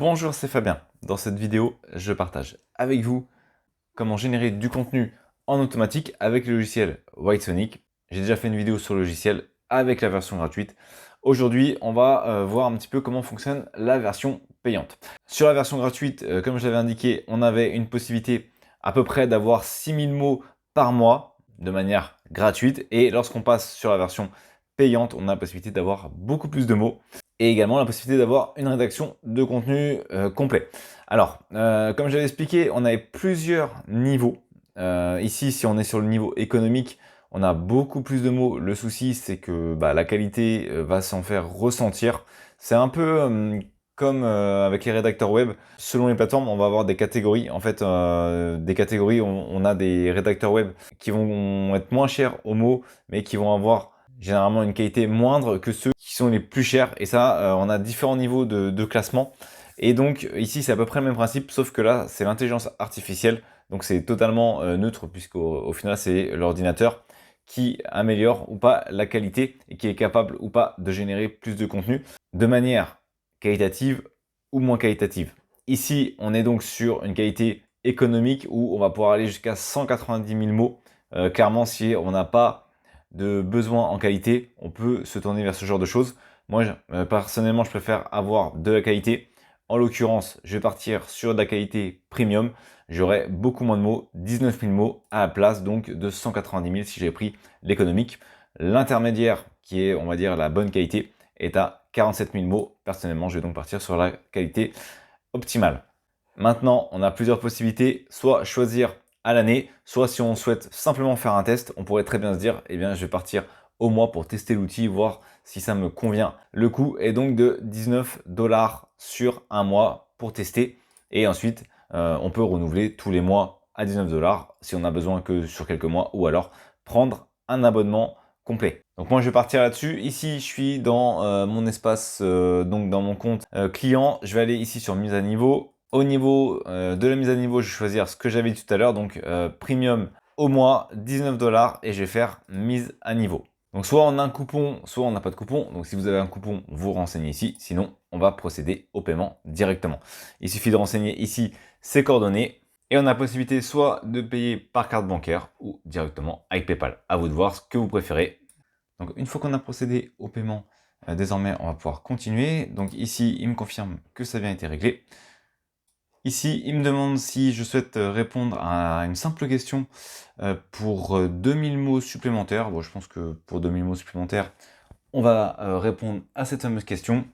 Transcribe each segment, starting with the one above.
Bonjour, c'est Fabien. Dans cette vidéo, je partage avec vous comment générer du contenu en automatique avec le logiciel Whitesonic. J'ai déjà fait une vidéo sur le logiciel avec la version gratuite. Aujourd'hui, on va voir un petit peu comment fonctionne la version payante. Sur la version gratuite, comme je l'avais indiqué, on avait une possibilité à peu près d'avoir 6000 mots par mois de manière gratuite. Et lorsqu'on passe sur la version payante, on a la possibilité d'avoir beaucoup plus de mots et également la possibilité d'avoir une rédaction de contenu complet. Alors, comme j'avais expliqué, on avait plusieurs niveaux. Ici, si on est sur le niveau économique, on a beaucoup plus de mots. Le souci, c'est que la qualité va s'en faire ressentir. C'est un peu comme avec les rédacteurs web. Selon les plateformes, on va avoir des catégories. En fait, des catégories, on a des rédacteurs web qui vont être moins chers aux mots, mais qui vont avoir généralement une qualité moindre que ceux qui sont les plus chers. Et ça, on a différents niveaux de classement. Et donc ici, c'est à peu près le même principe, sauf que là, c'est l'intelligence artificielle. Donc c'est totalement neutre, puisqu'au final, c'est l'ordinateur qui améliore ou pas la qualité et qui est capable ou pas de générer plus de contenu de manière qualitative ou moins qualitative. Ici, on est donc sur une qualité économique où on va pouvoir aller jusqu'à 190 000 mots. Clairement, si on n'a pas de besoin en qualité, on peut se tourner vers ce genre de choses. Moi, personnellement, je préfère avoir de la qualité. En l'occurrence, je vais partir sur de la qualité premium. J'aurai beaucoup moins de mots, 19 000 mots à la place donc de 190 000 si j'ai pris l'économique. L'intermédiaire, qui est, on va dire, la bonne qualité, est à 47 000 mots. Personnellement, je vais donc partir sur la qualité optimale. Maintenant, on a plusieurs possibilités, soit choisir à l'année, soit si on souhaite simplement faire un test, on pourrait très bien se dire, eh bien, je vais partir au mois pour tester l'outil, voir si ça me convient. Le coût est donc de 19 $ sur un mois pour tester. Et ensuite, on peut renouveler tous les mois à 19 $ si on a besoin que sur quelques mois, ou alors prendre un abonnement complet. Donc moi je vais partir là-dessus. Ici je suis dans mon espace, donc dans mon compte client. Je vais aller ici sur mise à niveau. Au niveau de la mise à niveau, je vais choisir ce que j'avais dit tout à l'heure, donc premium au mois, 19 $ et je vais faire mise à niveau. Donc soit on a un coupon, soit on n'a pas de coupon. Donc si vous avez un coupon, vous renseignez ici. Sinon, on va procéder au paiement directement. Il suffit de renseigner ici ses coordonnées. Et on a la possibilité soit de payer par carte bancaire ou directement avec PayPal. À vous de voir ce que vous préférez. Donc une fois qu'on a procédé au paiement, désormais on va pouvoir continuer. Donc ici, il me confirme que ça a bien été réglé. Ici, il me demande si je souhaite répondre à une simple question pour 2000 mots supplémentaires. Bon, je pense que pour 2000 mots supplémentaires, on va répondre à cette fameuse question.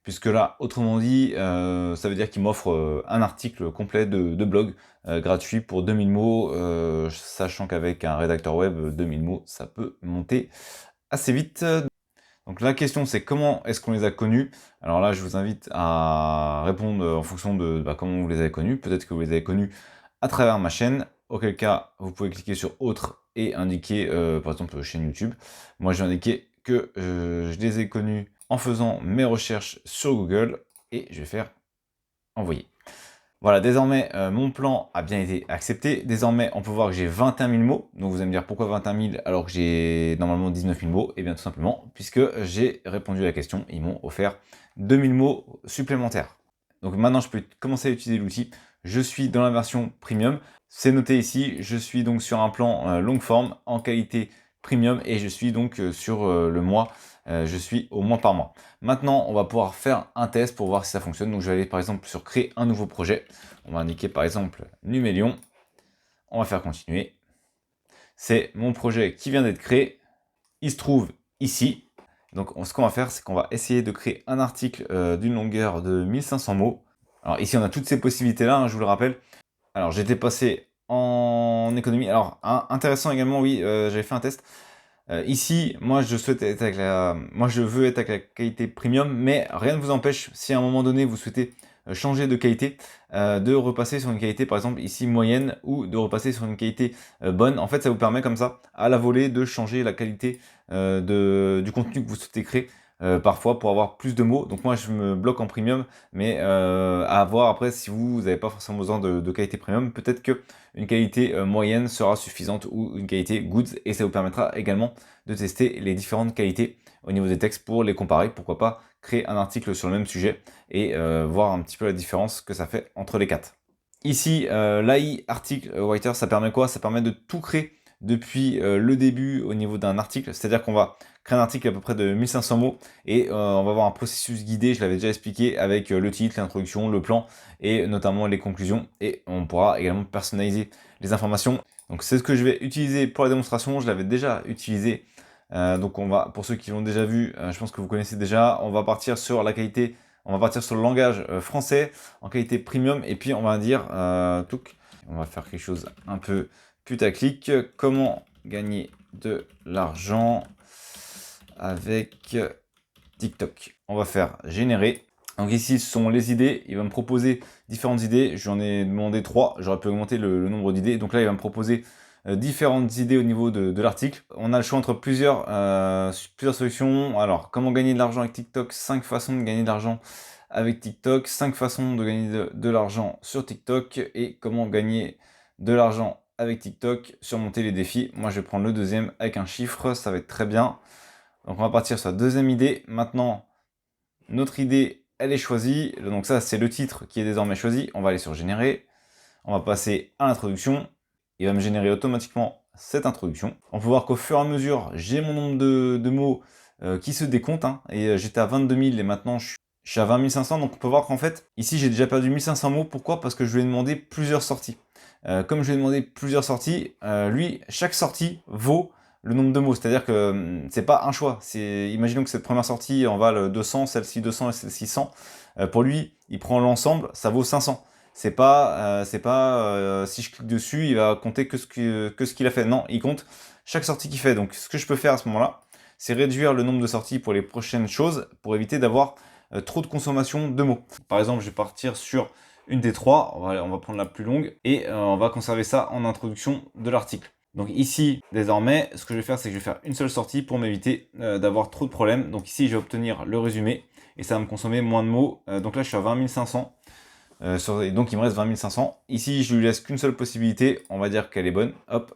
Puisque là, autrement dit, ça veut dire qu'il m'offre un article complet de blog gratuit pour 2000 mots, sachant qu'avec un rédacteur web, 2000 mots, ça peut monter assez vite. Donc la question, c'est comment est-ce qu'on les a connus? Alors là, je vous invite à répondre en fonction de comment vous les avez connus. Peut-être que vous les avez connus à travers ma chaîne, auquel cas, vous pouvez cliquer sur Autre et indiquer, par exemple, chaîne YouTube. Moi, je vais indiquer que je les ai connus en faisant mes recherches sur Google et je vais faire envoyer. Voilà, désormais, mon plan a bien été accepté. Désormais, on peut voir que j'ai 21 000 mots. Donc, vous allez me dire pourquoi 21 000 alors que j'ai normalement 19 000 mots? Eh bien, tout simplement, puisque j'ai répondu à la question. Ils m'ont offert 2000 mots supplémentaires. Donc, maintenant, je peux commencer à utiliser l'outil. Je suis dans la version premium. C'est noté ici. Je suis donc sur un plan longue forme en qualité premium et je suis donc sur le mois. Je suis au mois par mois. Maintenant, on va pouvoir faire un test pour voir si ça fonctionne. Donc, je vais aller par exemple sur créer un nouveau projet. On va indiquer par exemple Numélion. On va faire continuer. C'est mon projet qui vient d'être créé. Il se trouve ici. Donc, ce qu'on va faire, c'est qu'on va essayer de créer un article d'une longueur de 1500 mots. Alors, ici, on a toutes ces possibilités-là, hein, je vous le rappelle. Alors, j'étais passé en économie. Alors, intéressant également, oui, j'avais fait un test. Ici, moi je veux être avec la qualité premium, mais rien ne vous empêche, si à un moment donné vous souhaitez changer de qualité, de repasser sur une qualité par exemple ici moyenne ou de repasser sur une qualité bonne. En fait, ça vous permet comme ça, à la volée, de changer la qualité du contenu que vous souhaitez créer parfois pour avoir plus de mots. Donc moi je me bloque en premium, mais à voir après si vous n'avez pas forcément besoin de qualité premium, peut-être que une qualité moyenne sera suffisante ou une qualité goods, et ça vous permettra également de tester les différentes qualités au niveau des textes pour les comparer. Pourquoi pas créer un article sur le même sujet et voir un petit peu la différence que ça fait entre les quatre. Ici, l'AI Article Writer, ça permet quoi? Ça permet de tout créer depuis le début au niveau d'un article, c'est-à-dire qu'on va créer un article à peu près de 1500 mots et on va avoir un processus guidé, je l'avais déjà expliqué, avec le titre, l'introduction, le plan et notamment les conclusions, et on pourra également personnaliser les informations. Donc c'est ce que je vais utiliser pour la démonstration, je l'avais déjà utilisé, donc on va, pour ceux qui l'ont déjà vu, je pense que vous connaissez déjà, on va partir sur la qualité, on va partir sur le langage français en qualité premium, et puis on va dire, on va faire quelque chose un peu putaclic. Comment gagner de l'argent avec TikTok? On va faire générer. Donc ici, ce sont les idées. Il va me proposer différentes idées. J'en ai demandé 3. J'aurais pu augmenter le nombre d'idées. Donc là, il va me proposer différentes idées au niveau de l'article. On a le choix entre plusieurs solutions. Alors, comment gagner de l'argent avec TikTok? 5 façons de gagner de l'argent avec TikTok. 5 façons de gagner de l'argent sur TikTok. Et comment gagner de l'argent avec TikTok, surmonter les défis. Moi, je vais prendre le deuxième avec un chiffre. Ça va être très bien. Donc, on va partir sur la deuxième idée. Maintenant, notre idée, elle est choisie. Donc ça, c'est le titre qui est désormais choisi. On va aller sur générer. On va passer à l'introduction. Il va me générer automatiquement cette introduction. On peut voir qu'au fur et à mesure, j'ai mon nombre de mots qui se décompte. Et j'étais à 22 000 et maintenant je suis à 20 500. Donc on peut voir qu'en fait, ici j'ai déjà perdu 1500 mots. Pourquoi? Parce que je lui ai demandé plusieurs sorties. Comme je lui ai demandé plusieurs sorties, lui, chaque sortie vaut le nombre de mots. C'est-à-dire que c'est pas un choix. Imaginons que cette première sortie en vale 200, celle-ci 200 et celle-ci 100. Pour lui, il prend l'ensemble, ça vaut 500. C'est pas si je clique dessus, il va compter que ce qu'il a fait. Non, il compte chaque sortie qu'il fait. Donc ce que je peux faire à ce moment-là, c'est réduire le nombre de sorties pour les prochaines choses pour éviter d'avoir trop de consommation de mots. Par exemple, je vais partir sur une des trois, on va prendre la plus longue, et on va conserver ça en introduction de l'article. Donc ici, désormais, ce que je vais faire, c'est que je vais faire une seule sortie pour m'éviter d'avoir trop de problèmes. Donc ici, je vais obtenir le résumé, et ça va me consommer moins de mots. Donc là, je suis à 20 500. Donc il me reste 20 500. Ici, je lui laisse qu'une seule possibilité. On va dire qu'elle est bonne. Hop.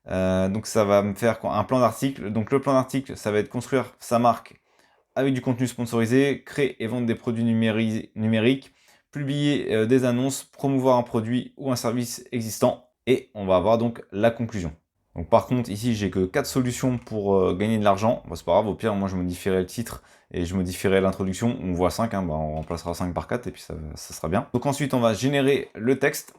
Donc ça va me faire un plan d'article. Donc le plan d'article, ça va être construire sa marque avec du contenu sponsorisé, créer et vendre des produits numériques, publier des annonces, promouvoir un produit ou un service existant. Et on va avoir donc la conclusion. Donc par contre, ici, j'ai que 4 solutions pour gagner de l'argent. Bon, c'est pas grave, au pire, moi, je modifierai le titre et je modifierai l'introduction. On voit 5, on remplacera 5 par 4 et puis ça sera bien. Donc ensuite, on va générer le texte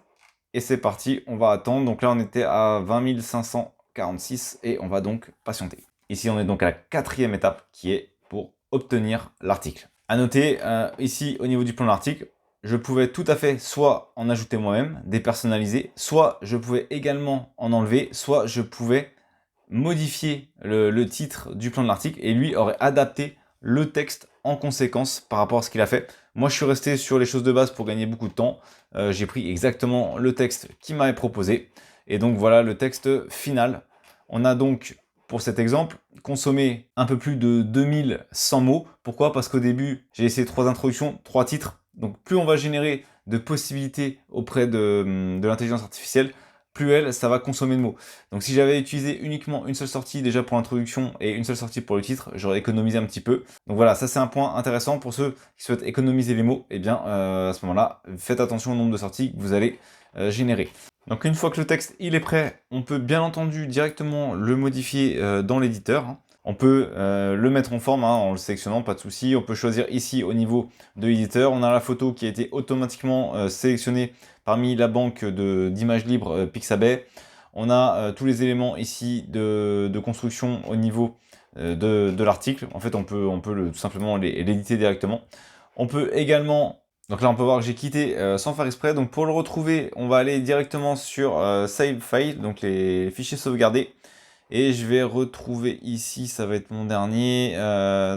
et c'est parti, on va attendre. Donc là, on était à 20 546 et on va donc patienter. Ici, on est donc à la 4e étape qui est pour obtenir l'article. À noter, ici, au niveau du plan de l'article, je pouvais tout à fait soit en ajouter moi-même, dépersonnaliser, soit je pouvais également en enlever, soit je pouvais modifier le titre du plan de l'article et lui aurait adapté le texte en conséquence par rapport à ce qu'il a fait. Moi, je suis resté sur les choses de base pour gagner beaucoup de temps. J'ai pris exactement le texte qu'il m'avait proposé. Et donc, voilà le texte final. On a donc, pour cet exemple, consommé un peu plus de 2100 mots. Pourquoi? Parce qu'au début, j'ai essayé 3 introductions, 3 titres. Donc plus on va générer de possibilités auprès de l'intelligence artificielle, plus ça va consommer de mots. Donc si j'avais utilisé uniquement une seule sortie déjà pour l'introduction et une seule sortie pour le titre, j'aurais économisé un petit peu. Donc voilà, ça c'est un point intéressant pour ceux qui souhaitent économiser les mots. Et bien à ce moment-là, faites attention au nombre de sorties que vous allez générer. Donc une fois que le texte il est prêt, on peut bien entendu directement le modifier dans l'éditeur. On peut le mettre en forme en le sélectionnant, pas de souci. On peut choisir ici au niveau de l'éditeur. On a la photo qui a été automatiquement sélectionnée parmi la banque d'images libres Pixabay. On a tous les éléments ici de construction au niveau de l'article. En fait, on peut tout simplement l'éditer directement. On peut également... Donc là, on peut voir que j'ai quitté sans faire exprès. Donc pour le retrouver, on va aller directement sur Save File, donc les fichiers sauvegardés. Et je vais retrouver ici, ça va être mon dernier,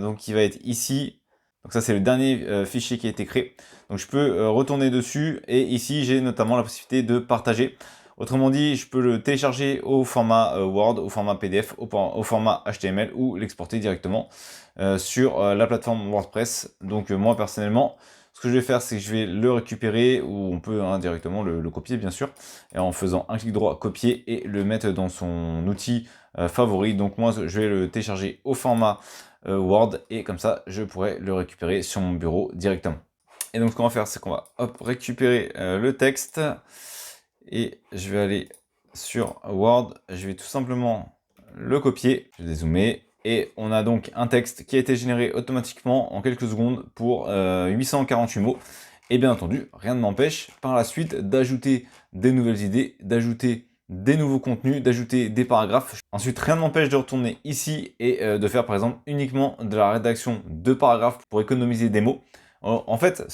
donc il va être ici. Donc ça c'est le dernier fichier qui a été créé. Donc je peux retourner dessus et ici j'ai notamment la possibilité de partager. Autrement dit, je peux le télécharger au format Word, au format PDF, au format HTML ou l'exporter directement. sur la plateforme WordPress. Donc moi personnellement, ce que je vais faire, c'est que je vais le récupérer, ou on peut directement le copier bien sûr, et en faisant un clic droit, copier, et le mettre dans son outil favori. Donc moi je vais le télécharger au format Word, et comme ça je pourrai le récupérer sur mon bureau directement. Et donc ce qu'on va faire, c'est qu'on va récupérer le texte, et je vais aller sur Word, je vais tout simplement le copier, je vais dézoomer, et on a donc un texte qui a été généré automatiquement en quelques secondes pour 848 mots. Et bien entendu, rien ne m'empêche par la suite d'ajouter des nouvelles idées, d'ajouter des nouveaux contenus, d'ajouter des paragraphes. Ensuite, rien ne m'empêche de retourner ici et de faire par exemple uniquement de la rédaction de paragraphes pour économiser des mots. En fait,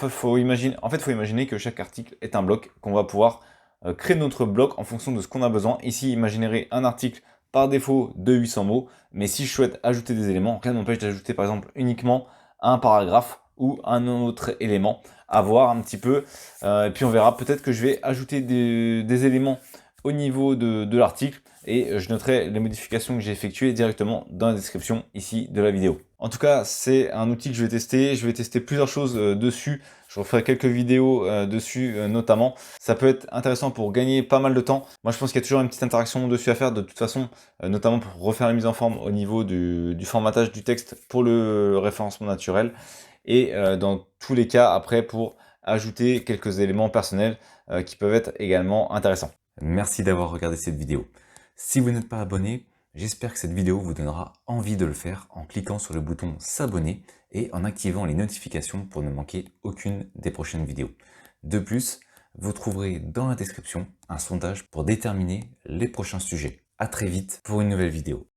faut imaginer que chaque article est un bloc, qu'on va pouvoir créer notre bloc en fonction de ce qu'on a besoin. Ici, imaginez un article par défaut de 800 mots, mais si je souhaite ajouter des éléments, rien ne m'empêche d'ajouter par exemple uniquement un paragraphe ou un autre élément, à voir un petit peu. Et puis on verra, peut-être que je vais ajouter des éléments au niveau de l'article, et je noterai les modifications que j'ai effectuées directement dans la description ici de la vidéo. En tout cas, c'est un outil que je vais tester. Je vais tester plusieurs choses dessus. Je referai quelques vidéos dessus notamment. Ça peut être intéressant pour gagner pas mal de temps. Moi, je pense qu'il y a toujours une petite interaction dessus à faire de toute façon, notamment pour refaire la mise en forme au niveau du formatage du texte pour le référencement naturel. Et dans tous les cas, après, pour ajouter quelques éléments personnels qui peuvent être également intéressants. Merci d'avoir regardé cette vidéo. Si vous n'êtes pas abonné, j'espère que cette vidéo vous donnera envie de le faire en cliquant sur le bouton s'abonner et en activant les notifications pour ne manquer aucune des prochaines vidéos. De plus, vous trouverez dans la description un sondage pour déterminer les prochains sujets. À très vite pour une nouvelle vidéo.